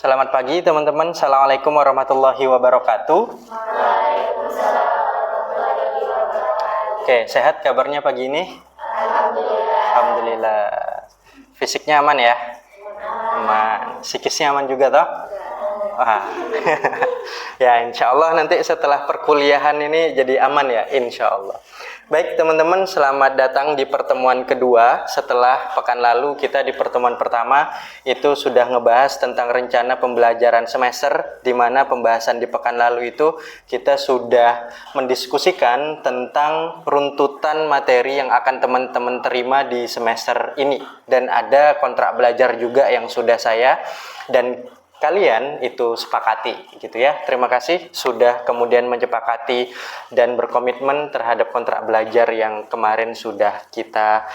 Selamat pagi teman-teman. Assalamualaikum warahmatullahi wabarakatuh. Oke, sehat kabarnya pagi ini? Alhamdulillah. Fisiknya aman ya? Aman. Psikisnya aman juga toh? Wah. Ya, insya Allah nanti setelah perkuliahan ini jadi aman ya, insya Allah. Baik teman-teman, selamat datang di pertemuan kedua. Setelah pekan lalu kita di pertemuan pertama itu sudah ngebahas tentang rencana pembelajaran semester, di mana pembahasan di pekan lalu itu kita sudah mendiskusikan tentang runtutan materi yang akan teman-teman terima di semester ini. Dan ada kontrak belajar juga yang sudah saya dan kalian itu sepakati gitu ya. Terima kasih sudah kemudian menyepakati dan berkomitmen terhadap kontrak belajar yang kemarin sudah kita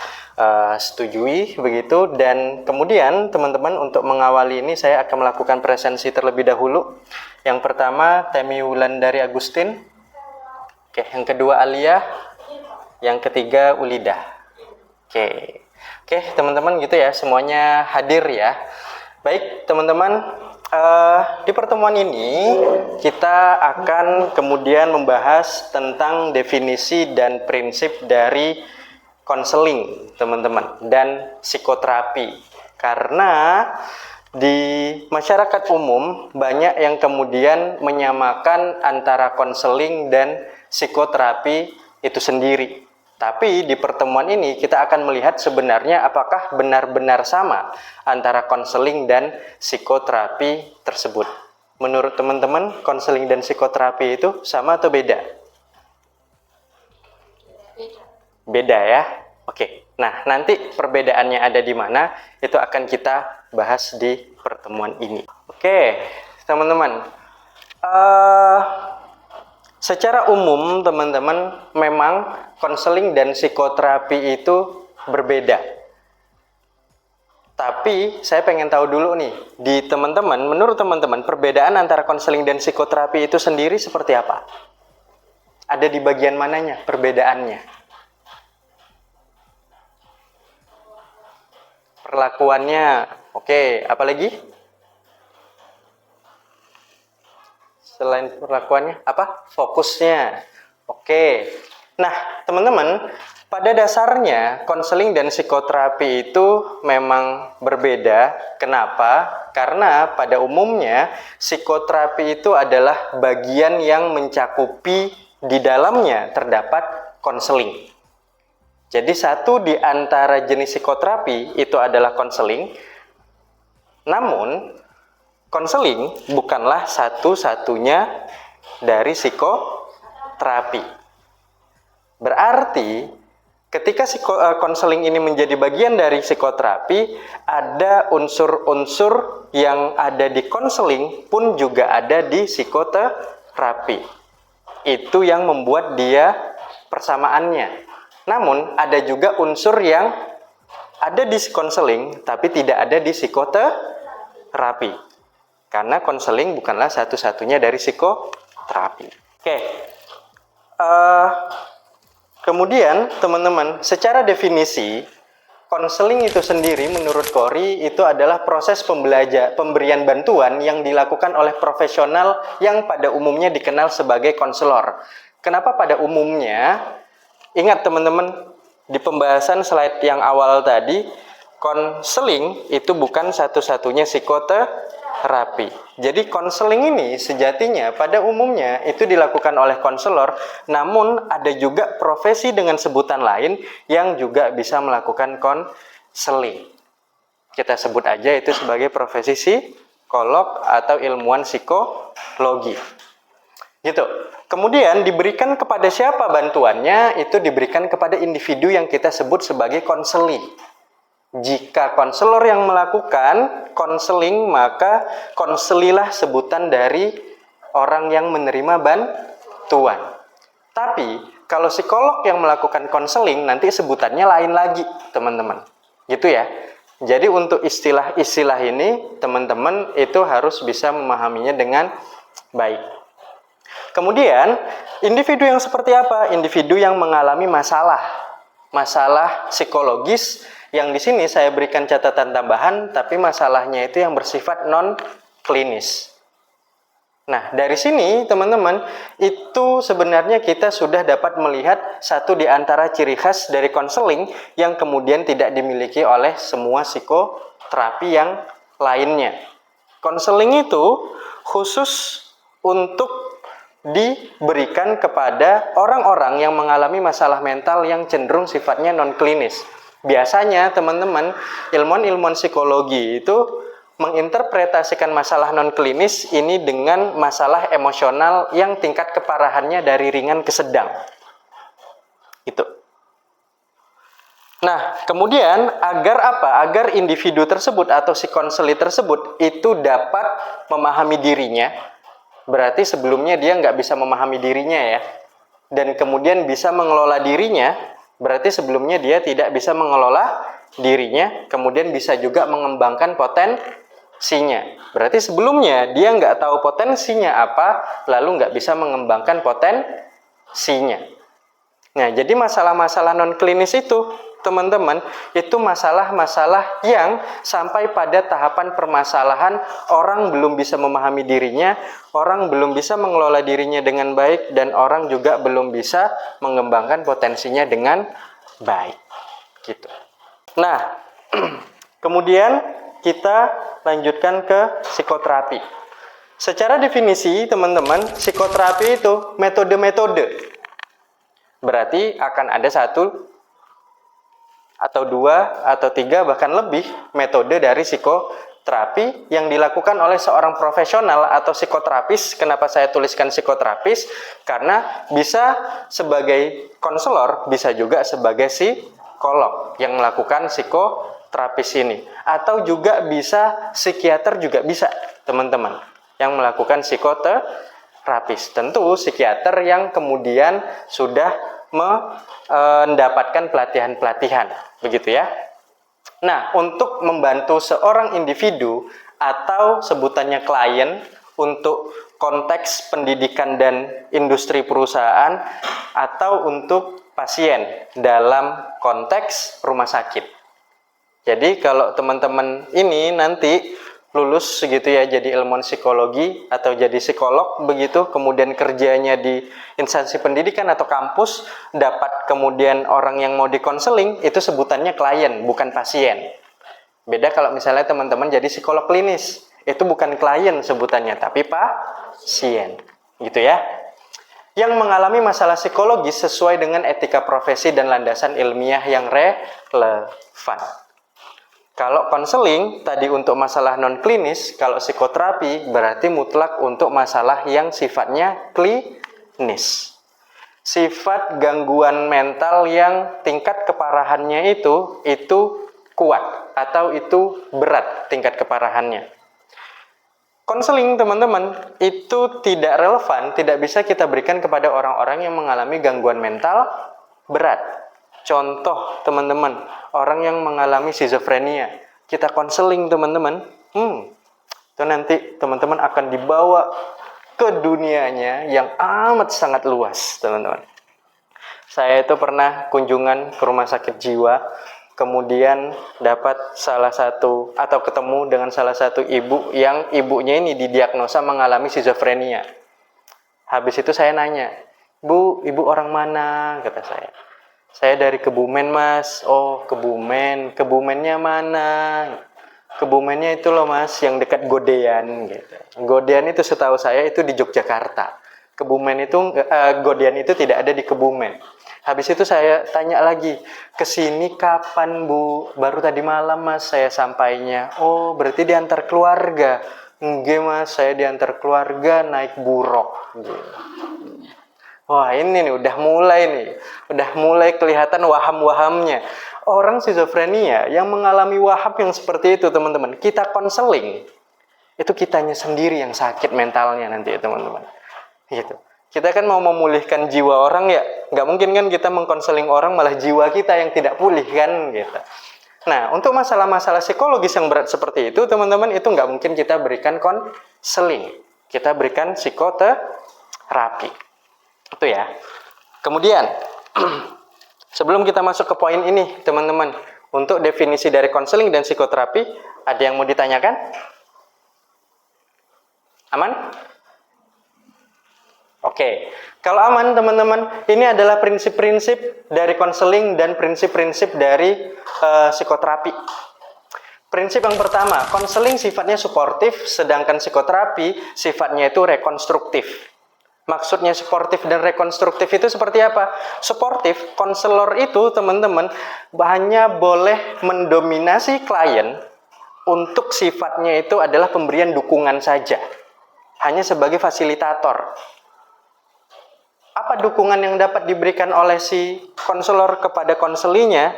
setujui begitu. Dan kemudian teman-teman, untuk mengawali ini saya akan melakukan presensi terlebih dahulu. Yang pertama Temi Wulandari Agustin. Oke, yang kedua Alia. Yang ketiga Ulida. Oke, teman-teman gitu ya, semuanya hadir ya. Baik teman-teman, di pertemuan ini kita akan kemudian membahas tentang definisi dan prinsip dari konseling teman-teman dan psikoterapi. Karena di masyarakat umum banyak yang kemudian menyamakan antara konseling dan psikoterapi itu sendiri. Tapi di pertemuan ini kita akan melihat sebenarnya apakah benar-benar sama antara konseling dan psikoterapi tersebut. Menurut teman-teman, konseling dan psikoterapi itu sama atau beda? Beda ya? Oke. Nah, nanti perbedaannya ada di mana, itu akan kita bahas di pertemuan ini. Oke, teman-teman. Secara umum teman-teman, memang konseling dan psikoterapi itu berbeda. Tapi saya pengen tahu dulu nih, di teman-teman, menurut teman-teman, perbedaan antara konseling dan psikoterapi itu sendiri seperti apa? Ada di bagian mananya perbedaannya? Perlakuannya, oke, apa lagi? Selain perlakuannya, apa? Fokusnya. Oke. Nah, teman-teman, pada dasarnya konseling dan psikoterapi itu memang berbeda. Kenapa? Karena pada umumnya psikoterapi itu adalah bagian yang mencakupi di dalamnya terdapat konseling. Jadi satu di antara jenis psikoterapi itu adalah konseling. Namun konseling bukanlah satu-satunya dari psikoterapi. Berarti ketika konseling ini menjadi bagian dari psikoterapi, ada unsur-unsur yang ada di konseling pun juga ada di psikoterapi. Itu yang membuat dia persamaannya. Namun ada juga unsur yang ada di konseling tapi tidak ada di psikoterapi. Karena konseling bukanlah satu-satunya dari psikoterapi. Oke. Kemudian teman-teman, secara definisi, konseling itu sendiri menurut Kori itu adalah proses pemberian bantuan yang dilakukan oleh profesional yang pada umumnya dikenal sebagai konselor. Kenapa pada umumnya? Ingat teman-teman, di pembahasan slide yang awal tadi, konseling itu bukan satu-satunya psikoterapi. Jadi konseling ini sejatinya pada umumnya itu dilakukan oleh konselor, namun ada juga profesi dengan sebutan lain yang juga bisa melakukan konseling. Kita sebut aja itu sebagai profesi psikolog atau ilmuwan psikologi. Gitu. Kemudian diberikan kepada siapa bantuannya? Itu diberikan kepada individu yang kita sebut sebagai konseli. Jika konselor yang melakukan konseling, maka konselilah sebutan dari orang yang menerima bantuan. Tapi kalau psikolog yang melakukan konseling, nanti sebutannya lain lagi, teman-teman. Gitu ya. Jadi untuk istilah-istilah ini, teman-teman itu harus bisa memahaminya dengan baik. Kemudian, individu yang seperti apa? Individu yang mengalami masalah psikologis, yang di sini saya berikan catatan tambahan, tapi masalahnya itu yang bersifat non klinis. Nah, dari sini teman-teman, itu sebenarnya kita sudah dapat melihat satu di antara ciri khas dari konseling yang kemudian tidak dimiliki oleh semua psikoterapi yang lainnya. Konseling itu khusus untuk diberikan kepada orang-orang yang mengalami masalah mental yang cenderung sifatnya non-klinis. Biasanya teman-teman, ilmuwan-ilmuwan psikologi itu menginterpretasikan masalah non-klinis ini dengan masalah emosional yang tingkat keparahannya dari ringan ke sedang. Itu. Nah, kemudian agar apa? Agar individu tersebut atau si konseli tersebut itu dapat memahami dirinya. Berarti sebelumnya dia nggak bisa memahami dirinya ya. Dan kemudian bisa mengelola dirinya. Berarti sebelumnya dia tidak bisa mengelola dirinya. Kemudian bisa juga mengembangkan potensinya. Berarti sebelumnya dia nggak tahu potensinya apa, lalu nggak bisa mengembangkan potensinya. Nah, jadi masalah-masalah non-klinis itu, teman-teman, itu masalah-masalah yang sampai pada tahapan permasalahan orang belum bisa memahami dirinya, orang belum bisa mengelola dirinya dengan baik, dan orang juga belum bisa mengembangkan potensinya dengan baik. Gitu. Nah, kemudian kita lanjutkan ke psikoterapi. Secara definisi, teman-teman, psikoterapi itu metode-metode. Berarti akan ada satu atau dua atau tiga bahkan lebih metode dari psikoterapi yang dilakukan oleh seorang profesional atau psikoterapis. Kenapa saya tuliskan psikoterapis? Karena bisa sebagai konselor, bisa juga sebagai psikolog yang melakukan psikoterapis ini. Atau juga bisa psikiater, juga bisa teman-teman yang melakukan psikoterapis. Tentu psikiater yang kemudian sudah mendapatkan pelatihan-pelatihan, begitu ya. Nah, untuk membantu seorang individu atau sebutannya klien untuk konteks pendidikan dan industri perusahaan atau untuk pasien dalam konteks rumah sakit. Jadi kalau teman-teman ini nanti lulus gitu ya, jadi ilmuwan psikologi atau jadi psikolog begitu, kemudian kerjanya di instansi pendidikan atau kampus, dapat kemudian orang yang mau dikonseling, itu sebutannya klien, bukan pasien. Beda kalau misalnya teman-teman jadi psikolog klinis, itu bukan klien sebutannya, tapi pasien, gitu ya. Yang mengalami masalah psikologis sesuai dengan etika profesi dan landasan ilmiah yang relevan. Kalau konseling tadi untuk masalah non-klinis, kalau psikoterapi berarti mutlak untuk masalah yang sifatnya klinis. Sifat gangguan mental yang tingkat keparahannya itu kuat atau itu berat tingkat keparahannya. Konseling teman-teman itu tidak relevan, tidak bisa kita berikan kepada orang-orang yang mengalami gangguan mental berat. Contoh teman-teman, orang yang mengalami skizofrenia, kita konseling teman-teman, itu nanti teman-teman akan dibawa ke dunianya yang amat sangat luas, teman-teman. Saya itu pernah kunjungan ke rumah sakit jiwa, kemudian dapat salah satu atau ketemu dengan salah satu ibu yang ibunya ini didiagnosa mengalami skizofrenia. Habis itu saya nanya, "Bu, ibu orang mana?" kata saya. "Saya dari Kebumen, Mas." "Oh, Kebumen. Kebumennya mana?" "Kebumennya itu loh, Mas, yang dekat Godean." Gitu. Godean itu setahu saya itu di Yogyakarta. Kebumen itu Godean itu tidak ada di Kebumen. Habis itu saya tanya lagi, "Kesini kapan, Bu?" "Baru tadi malam, Mas, saya sampainya." "Oh, berarti diantar keluarga." "Enggak, Mas, saya diantar keluarga naik buruk." Gitu. Wah, ini nih udah mulai kelihatan waham-wahamnya. Orang skizofrenia yang mengalami waham yang seperti itu, teman-teman, kita konseling, itu kitanya sendiri yang sakit mentalnya nanti, teman-teman. Gitu. Kita kan mau memulihkan jiwa orang ya, nggak mungkin kan kita mengkonseling orang malah jiwa kita yang tidak pulih kan, gitu. Nah, untuk masalah-masalah psikologis yang berat seperti itu, teman-teman, itu nggak mungkin kita berikan konseling, kita berikan psikoterapi. Itu ya. Kemudian sebelum kita masuk ke poin ini, teman-teman, untuk definisi dari konseling dan psikoterapi, ada yang mau ditanyakan? Aman? Oke, kalau aman teman-teman, ini adalah prinsip-prinsip dari konseling dan prinsip-prinsip dari psikoterapi. Prinsip yang pertama, konseling sifatnya suportif, sedangkan psikoterapi sifatnya itu rekonstruktif. Maksudnya suportif dan rekonstruktif itu seperti apa? Suportif, konselor itu teman-teman hanya boleh mendominasi klien untuk sifatnya itu adalah pemberian dukungan saja. Hanya sebagai fasilitator. Apa dukungan yang dapat diberikan oleh si konselor kepada konselinya?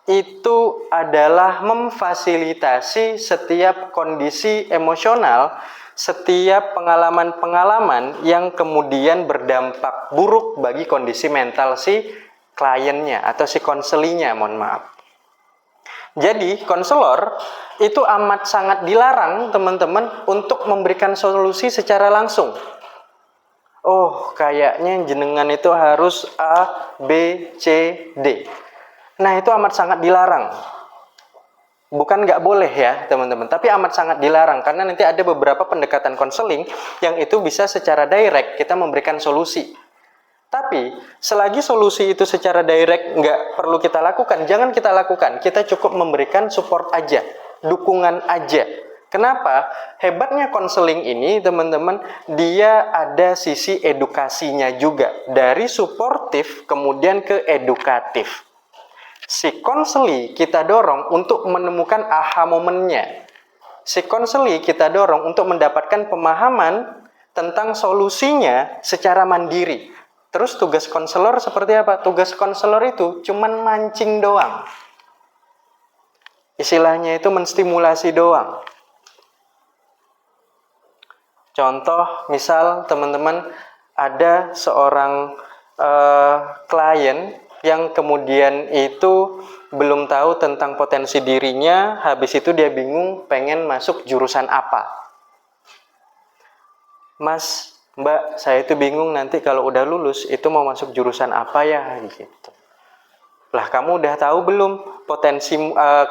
Itu adalah memfasilitasi setiap kondisi emosional, setiap pengalaman-pengalaman yang kemudian berdampak buruk bagi kondisi mental si kliennya atau si konselinya, mohon maaf. Jadi, konselor itu amat sangat dilarang, teman-teman, untuk memberikan solusi secara langsung. Oh, kayaknya jenengan itu harus A, B, C, D. Nah, itu amat sangat dilarang. Bukan nggak boleh ya, teman-teman, tapi amat sangat dilarang. Karena nanti ada beberapa pendekatan konseling yang itu bisa secara direct kita memberikan solusi. Tapi, selagi solusi itu secara direct nggak perlu kita lakukan, jangan kita lakukan. Kita cukup memberikan support aja, dukungan aja. Kenapa? Hebatnya konseling ini, teman-teman, dia ada sisi edukasinya juga. Dari suportif kemudian ke edukatif. Si konseli kita dorong untuk menemukan aha momennya. Si konseli kita dorong untuk mendapatkan pemahaman tentang solusinya secara mandiri. Terus tugas konselor seperti apa? Tugas konselor itu cuman mancing doang. Istilahnya itu menstimulasi doang. Contoh, misal teman-teman ada seorang klien yang kemudian itu belum tahu tentang potensi dirinya, habis itu dia bingung pengen masuk jurusan apa. Mas, Mbak, saya itu bingung nanti kalau udah lulus itu mau masuk jurusan apa ya gitu. Lah, kamu udah tahu belum potensi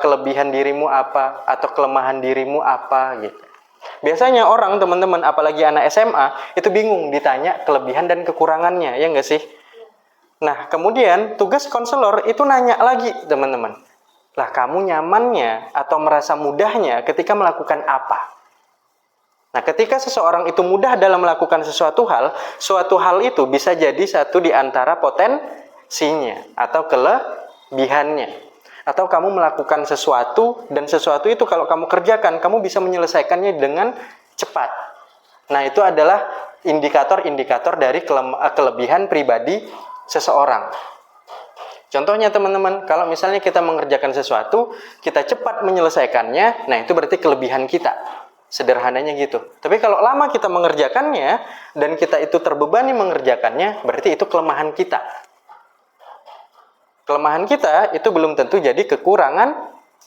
kelebihan dirimu apa atau kelemahan dirimu apa gitu. Biasanya orang, teman-teman, apalagi anak SMA, itu bingung ditanya kelebihan dan kekurangannya, ya nggak sih? Nah, kemudian tugas konselor itu nanya lagi, teman-teman. Lah, kamu nyamannya atau merasa mudahnya ketika melakukan apa? Nah, ketika seseorang itu mudah dalam melakukan suatu hal itu bisa jadi satu di antara potensinya atau kelebihannya. Atau kamu melakukan sesuatu, dan sesuatu itu kalau kamu kerjakan, kamu bisa menyelesaikannya dengan cepat. Nah, itu adalah indikator-indikator dari kelebihan pribadi seseorang. Contohnya, teman-teman, kalau misalnya kita mengerjakan sesuatu, kita cepat menyelesaikannya, nah itu berarti kelebihan kita. Sederhananya gitu. Tapi kalau lama kita mengerjakannya, dan kita itu terbebani mengerjakannya, berarti itu kelemahan kita. Kelemahan kita itu belum tentu jadi kekurangan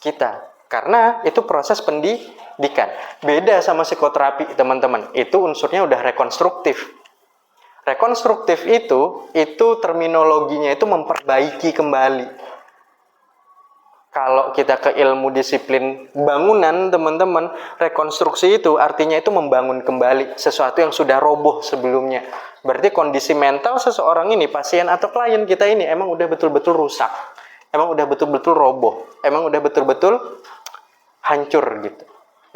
kita. Karena itu proses pendidikan. Beda sama psikoterapi, teman-teman. Itu unsurnya udah rekonstruktif. Rekonstruktif itu terminologinya itu memperbaiki kembali. Kalau kita ke ilmu disiplin bangunan, teman-teman, rekonstruksi itu artinya itu membangun kembali sesuatu yang sudah roboh sebelumnya. Berarti kondisi mental seseorang ini, pasien atau klien kita ini emang udah betul-betul rusak. Emang udah betul-betul roboh. Emang udah betul-betul hancur gitu.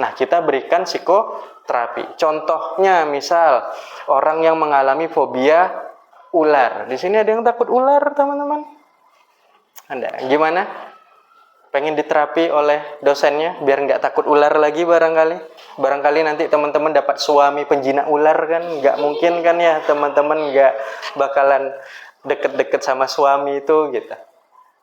Nah, kita berikan psikoterapi. Contohnya misal orang yang mengalami fobia ular. Di sini ada yang takut ular, teman-teman? Ada. Gimana? Pengen diterapi oleh dosennya biar nggak takut ular lagi barangkali. Barangkali nanti teman-teman dapat suami penjinak ular kan. Nggak mungkin kan ya teman-teman nggak bakalan deket-deket sama suami itu gitu.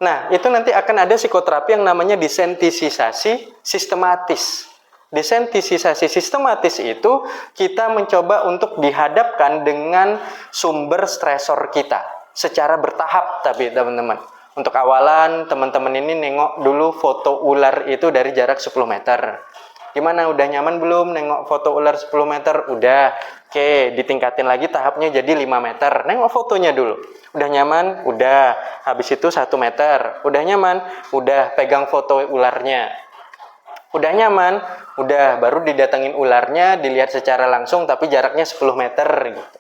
Nah, itu nanti akan ada psikoterapi yang namanya desensitisasi sistematis. Desensitisasi sistematis itu kita mencoba untuk dihadapkan dengan sumber stresor kita secara bertahap, tapi teman-teman. Untuk awalan, teman-teman ini nengok dulu foto ular itu dari jarak 10 meter. Gimana, udah nyaman belum nengok foto ular 10 meter? Udah. Oke, ditingkatin lagi tahapnya jadi 5 meter. Nengok fotonya dulu. Udah nyaman? Udah. Habis itu 1 meter. Udah nyaman? Udah, pegang foto ularnya. Udah nyaman, udah baru didatengin ularnya, dilihat secara langsung tapi jaraknya 10 meter gitu.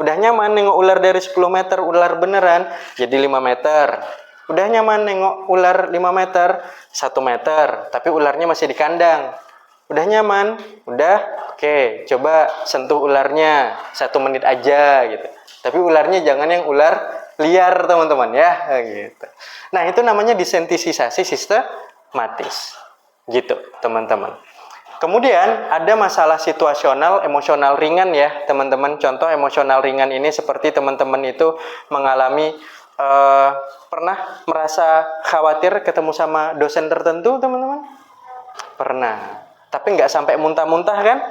Udah nyaman nengok ular dari 10 meter, ular beneran, jadi 5 meter. Udah nyaman nengok ular 5 meter, 1 meter, tapi ularnya masih di kandang. Udah nyaman, udah, oke, coba sentuh ularnya 1 menit aja gitu. Tapi ularnya jangan yang ular liar teman-teman ya, gitu. Nah itu namanya desensitisasi sistematis. Gitu, teman-teman. Kemudian ada masalah situasional, emosional ringan ya, teman-teman. Contoh emosional ringan ini seperti teman-teman itu mengalami pernah merasa khawatir ketemu sama dosen tertentu, teman-teman? Pernah. Tapi nggak sampai muntah-muntah kan?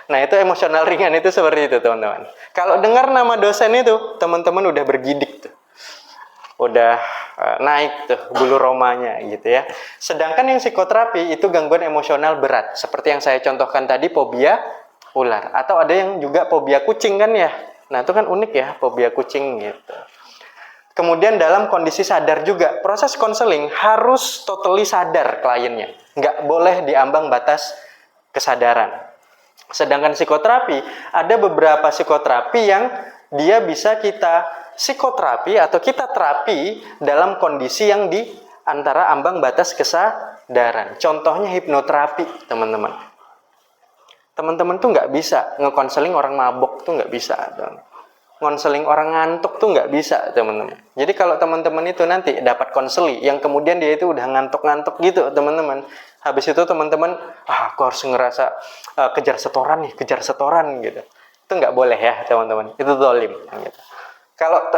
Nah itu emosional ringan itu seperti itu, teman-teman. Kalau dengar nama dosen itu, teman-teman udah bergidik tuh. Udah naik tuh bulu romanya gitu ya. Sedangkan yang psikoterapi itu gangguan emosional berat, seperti yang saya contohkan tadi, fobia ular, atau ada yang juga fobia kucing kan ya. Nah itu kan unik ya, fobia kucing gitu. Kemudian dalam kondisi sadar juga, proses konseling harus totally sadar kliennya, nggak boleh diambang batas kesadaran. Sedangkan psikoterapi, ada beberapa psikoterapi yang dia bisa kita psikoterapi atau kita terapi dalam kondisi yang di antara ambang batas kesadaran. Contohnya hipnoterapi, teman-teman. Teman-teman tuh nggak bisa ngekonseling orang mabok tuh nggak bisa. Ngonseling orang ngantuk tuh nggak bisa, teman-teman. Jadi kalau teman-teman itu nanti dapat konseli yang kemudian dia itu udah ngantuk-ngantuk gitu, teman-teman. Habis itu teman-teman, aku harus ngerasa kejar setoran gitu. Itu nggak boleh ya, teman-teman. Itu zalim gitu. Kalau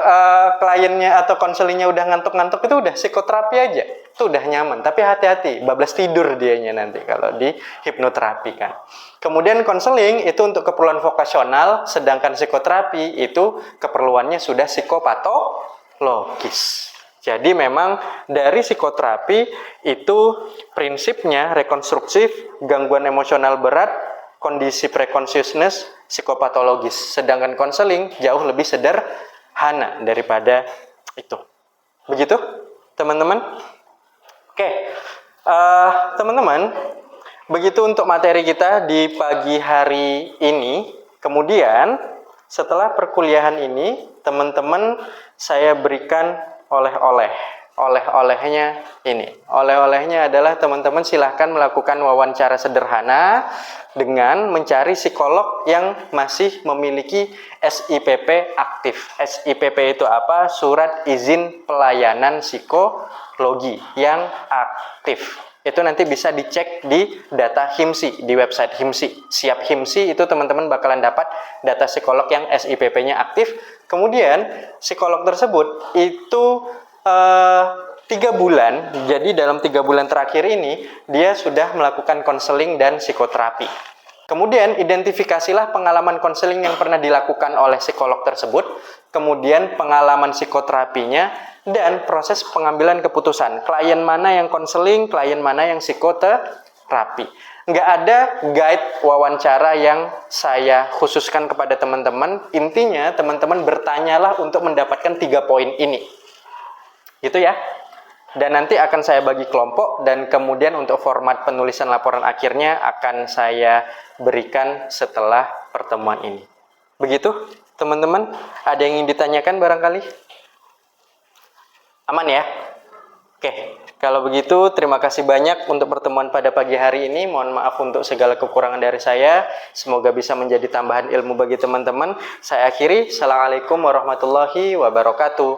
kliennya atau konselingnya udah ngantuk-ngantuk itu udah psikoterapi aja, itu udah nyaman. Tapi hati-hati, bablas tidur dianya nanti kalau di hipnoterapi kan. Kemudian konseling itu untuk keperluan vokasional, sedangkan psikoterapi itu keperluannya sudah psikopatologis. Jadi memang dari psikoterapi itu prinsipnya rekonstruktif, gangguan emosional berat, kondisi pre-consciousness, psikopatologis. Sedangkan konseling jauh lebih sederhana daripada itu. Begitu, teman-teman? Oke, teman-teman, begitu untuk materi kita di pagi hari ini. Kemudian, setelah perkuliahan ini, teman-teman saya berikan oleh-oleh. Oleh-olehnya ini. Oleh-olehnya adalah teman-teman silahkan melakukan wawancara sederhana dengan mencari psikolog yang masih memiliki SIPP aktif. SIPP itu apa? Surat Izin Pelayanan Psikologi yang aktif. Itu nanti bisa dicek di data HIMSI, di website HIMSI. Siap HIMSI itu teman-teman bakalan dapat data psikolog yang SIPP-nya aktif. Kemudian psikolog tersebut itu 3 bulan, jadi dalam 3 bulan terakhir ini dia sudah melakukan konseling dan psikoterapi. Kemudian identifikasilah pengalaman konseling yang pernah dilakukan oleh psikolog tersebut, kemudian pengalaman psikoterapinya, dan proses pengambilan keputusan. Klien mana yang konseling, klien mana yang psikoterapi. Nggak ada guide wawancara yang saya khususkan kepada teman-teman. Intinya teman-teman bertanyalah untuk mendapatkan 3 poin ini. Gitu ya. Dan nanti akan saya bagi kelompok dan kemudian untuk format penulisan laporan akhirnya akan saya berikan setelah pertemuan ini. Begitu, teman-teman? Ada yang ingin ditanyakan barangkali? Aman ya? Oke, kalau begitu terima kasih banyak untuk pertemuan pada pagi hari ini. Mohon maaf untuk segala kekurangan dari saya. Semoga bisa menjadi tambahan ilmu bagi teman-teman. Saya akhiri. Assalamualaikum warahmatullahi wabarakatuh.